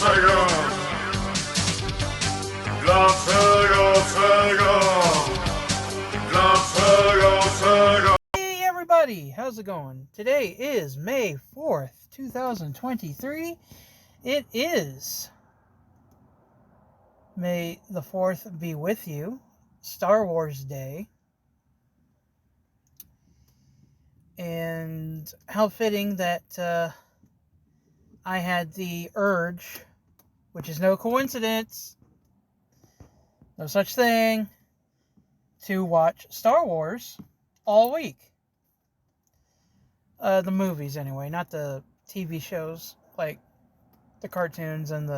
Hey everybody, how's it going? Today is May 4th, 2023. It is May the 4th be with you, Star Wars Day. And how fitting that I had the urge, which is no coincidence, no such thing, to watch Star Wars all week. The movies anyway, not the TV shows, like the cartoons and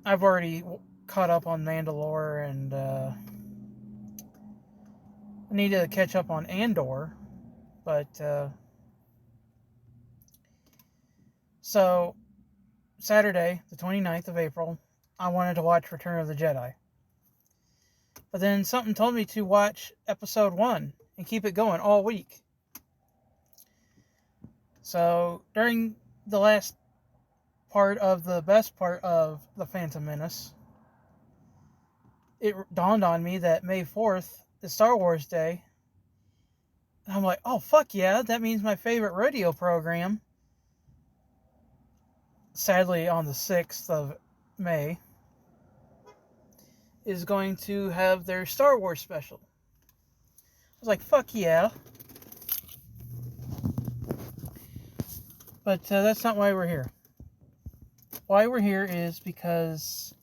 I've already caught up on Mandalore, and I need to catch up on Andor, but so Saturday, the 29th of April, I wanted to watch Return of the Jedi. But then something told me to watch episode 1 and keep it going all week. So during the last part of the best part of The Phantom Menace, it dawned on me that May 4th is Star Wars Day. And I'm like, oh fuck yeah, that means my favorite radio program, sadly on the 6th of May, is going to have their Star Wars special. I was like, fuck yeah. But that's not why we're here. Why we're here is because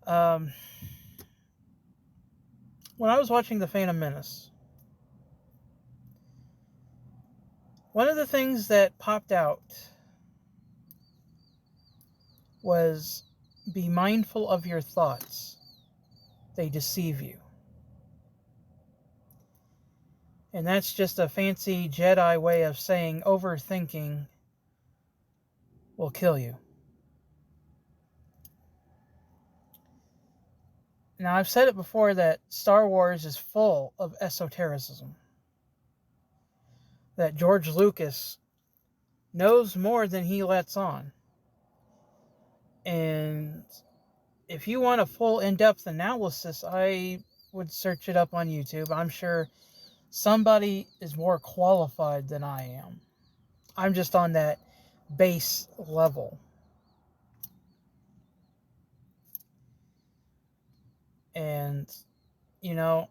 when I was watching The Phantom Menace, one of the things that popped out was, be mindful of your thoughts. They deceive you. And that's just a fancy Jedi way of saying overthinking will kill you. Now, I've said it before that Star Wars is full of esotericism. That George Lucas knows more than he lets on. And if you want a full in-depth analysis, I would search it up on YouTube. I'm sure somebody is more qualified than I am. I'm just on that base level. And, you know,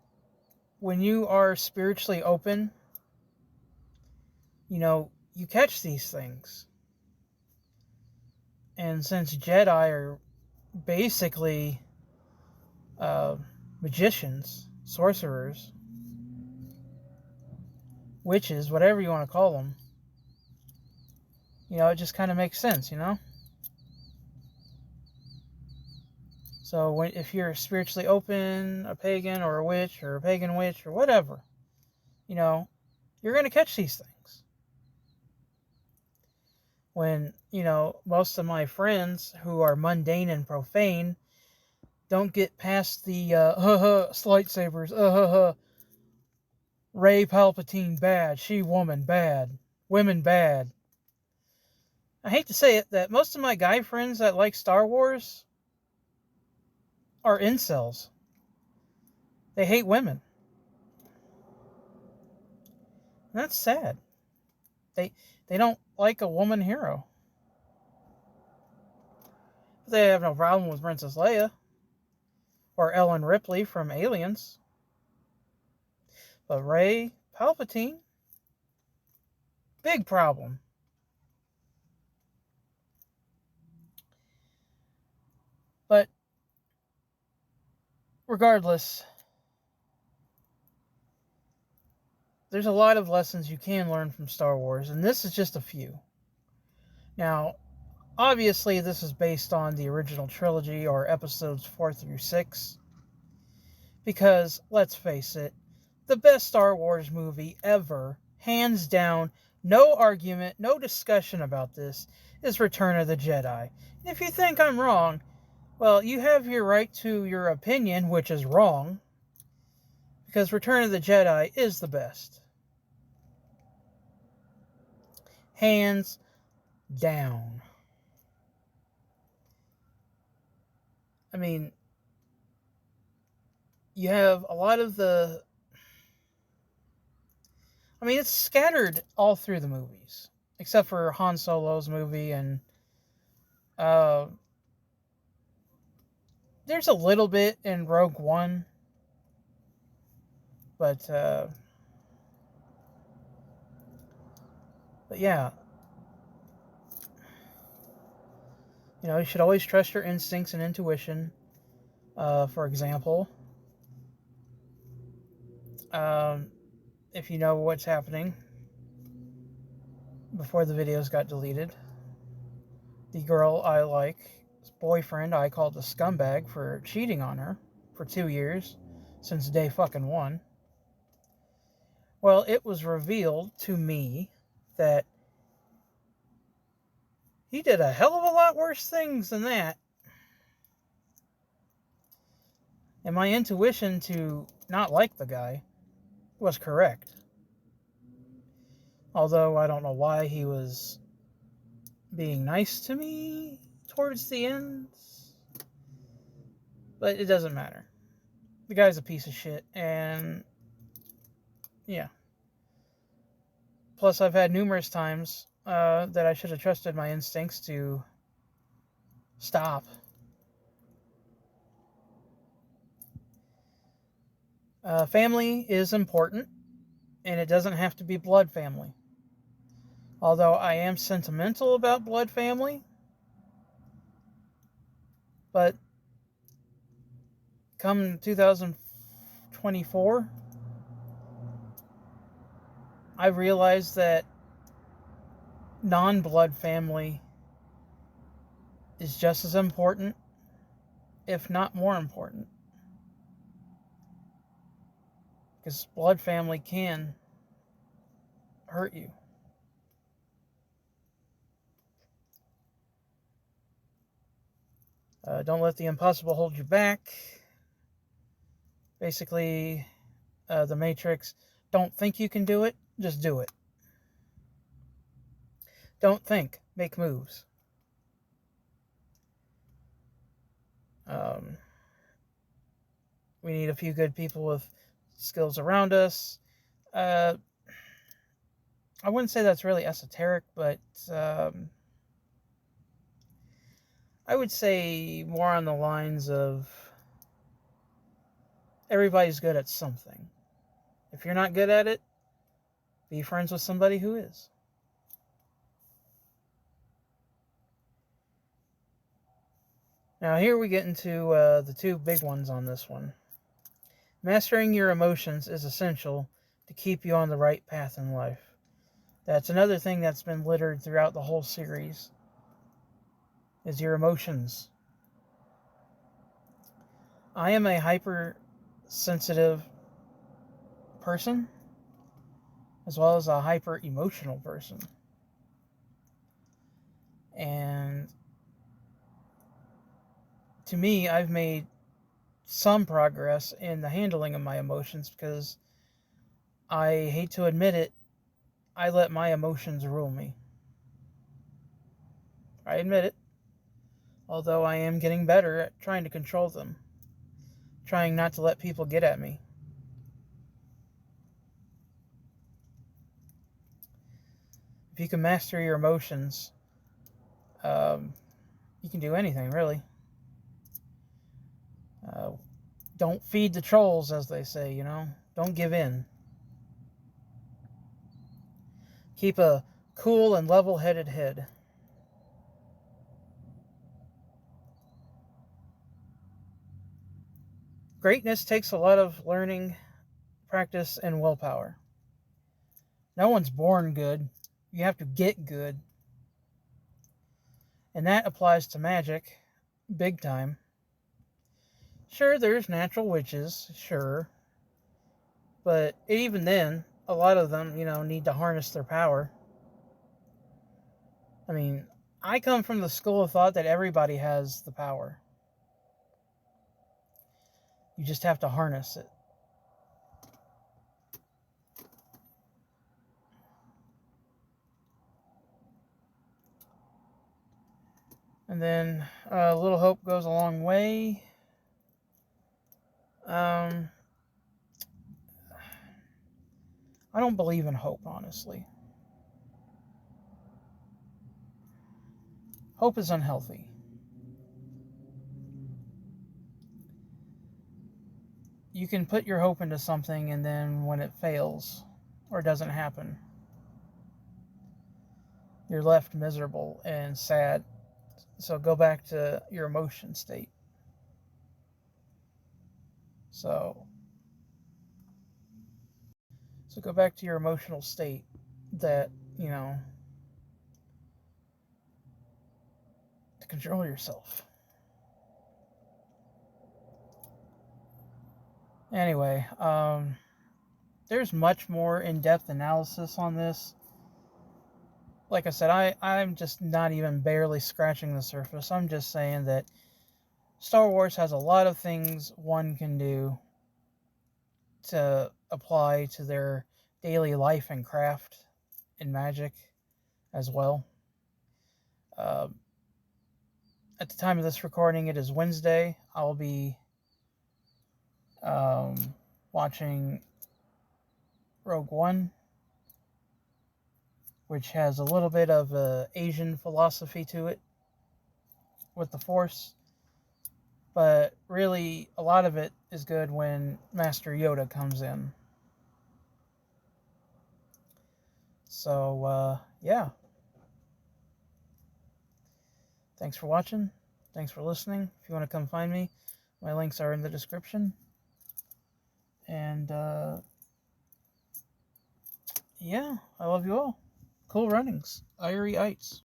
when you are spiritually open, you know, you catch these things. And since Jedi are basically magicians, sorcerers, witches, whatever you want to call them, you know, it just kind of makes sense, you know? So if you're spiritually open, a pagan or a witch or a pagan witch or whatever, you know, you're going to catch these things. When, you know, most of my friends who are mundane and profane don't get past the lightsabers, Rey Palpatine bad, she woman bad, women bad. I hate to say it, that most of my guy friends that like Star Wars are incels. They hate women. And that's sad. They don't like a woman hero. They have no problem with Princess Leia or Ellen Ripley from Aliens. But Rey Palpatine, big problem. But regardless, there's a lot of lessons you can learn from Star Wars, and this is just a few. Now, obviously, this is based on the original trilogy, or episodes 4 through 6. Because, let's face it, the best Star Wars movie ever, hands down, no argument, no discussion about this, is Return of the Jedi. And if you think I'm wrong, well, you have your right to your opinion, which is wrong, because Return of the Jedi is the best. Hands down. I mean, you have a lot of the... I mean, it's scattered all through the movies, except for Han Solo's movie, and there's a little bit in Rogue One, but yeah, you should always trust your instincts and intuition. For example, if you know what's happening before the videos got deleted, the girl I like's boyfriend I called a scumbag for cheating on her for 2 years since day fucking one. Well, it was revealed to me that he did a hell of a lot worse things than that. And my intuition to not like the guy was correct. Although I don't know why he was being nice to me towards the end. But it doesn't matter. The guy's a piece of shit, and yeah. Plus, I've had numerous times that I should have trusted my instincts to stop. Family is important, and it doesn't have to be blood family. Although I am sentimental about blood family, but come 2024, I realized that non-blood family is just as important, if not more important. Because blood family can hurt you. Don't let the impossible hold you back. Basically, the Matrix, don't think you can do it, just do it. Don't think, make moves. We need a few good people with skills around us. I wouldn't say that's really esoteric, but I would say more on the lines of everybody's good at something. If you're not good at it, be friends with somebody who is. Now here we get into the two big ones on this one. Mastering your emotions is essential to keep you on the right path in life. That's another thing that's been littered throughout the whole series, is your emotions. I am a hypersensitive person, as well as a hyper-emotional person. And to me, I've made some progress in the handling of my emotions because I hate to admit it, I let my emotions rule me. I admit it. Although I am getting better at trying to control them. Trying not to let people get at me. If you can master your emotions, you can do anything, really. Don't feed the trolls, as they say, Don't give in. Keep a cool and level-headed head. Greatness takes a lot of learning, practice, and willpower. No one's born good. You have to get good. And that applies to magic, big time. Sure, there's natural witches, sure. But even then, a lot of them, need to harness their power. I mean, I come from the school of thought that everybody has the power. You just have to harness it. And then a little hope goes a long way. I don't believe in hope, honestly. Hope is unhealthy. You can put your hope into something, and then when it fails or doesn't happen, you're left miserable and sad. So go back to your emotion state. So go back to your emotional state that, to control yourself. Anyway, there's much more in-depth analysis on this. Like I said, I'm just not even barely scratching the surface. I'm just saying that Star Wars has a lot of things one can do to apply to their daily life and craft and magic as well. At the time of this recording, it is Wednesday. I'll be watching Rogue One, which has a little bit of Asian philosophy to it with the Force. But really, a lot of it is good when Master Yoda comes in. So, yeah. Thanks for watching. Thanks for listening. If you want to come find me, my links are in the description. And, yeah, I love you all. Cool runnings. Irie Ites.